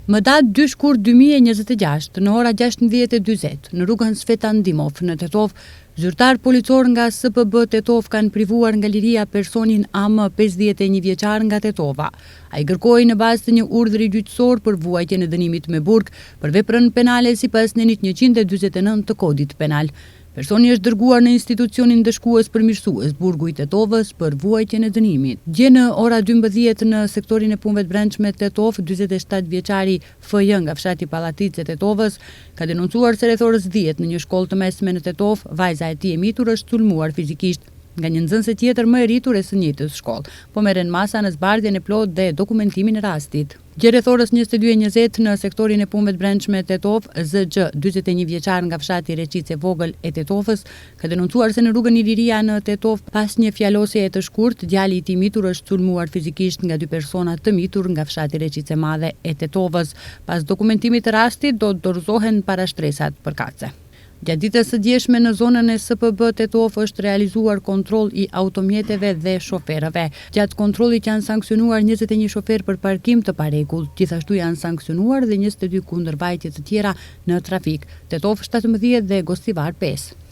Më datë 2 shkurt 2026, në ora 16:40, në rrugën Svetan Dimov, në Tetov, zyrtar policor nga SPB Tetov kanë privuar nga liria personin AM 51 vjeçar nga Tetova. Ai kërkoi në bazë të një urdhri gjyqësor për vuajtjen e dënimit me burg për veprën penale sipas nenit 149 të kodit penal. Personi është dërguar në institucionin dëshkues përmirësues burgu i Tetovës për vuajtjen e dënimit. Dje në ora 12 në sektorin e punëve të brendshme Tetov, 47 vjeçari FJ nga fshati Pallatice Tetovës ka denoncuar se rreth orës 10 në një shkollë të mesme në Tetov, vajza e tij e mitur është sulmuar fizikisht nga një nxënëse tjetër më e rritur e së njëjtës shkollë. Po merren masa në zbardhjen e plotë dhe dokumentimin e rastit. Dje rreth orës 22:20 në sektorin e punëve të brendshme Tetov, ZX 41 vjeçar nga fshati Reqice Vogël e Tetovës ka denoncuar se në rrugën Iliria në Tetov, pas një fjalosjeje të shkurt, djali i tij mitur është sulmuar fizikisht nga 2 persona të mitur nga fshati Reqice Madhe e Tetovës. Pas dokumentimit të rastit do dorëzohen parashtresat përkatëse. Gjatë ditës së djeshme në zonën e SPB Tetov është realizuar kontroll i automjeteve dhe shoferëve. Gjatë kontrollit janë sankcionuar 21 shofer për parkim të parregullt. Gjithashtu janë sankcionuar dhe 22 kundërvajtje të tjera në trafik. Tetov 17 dhe Gostivar 5.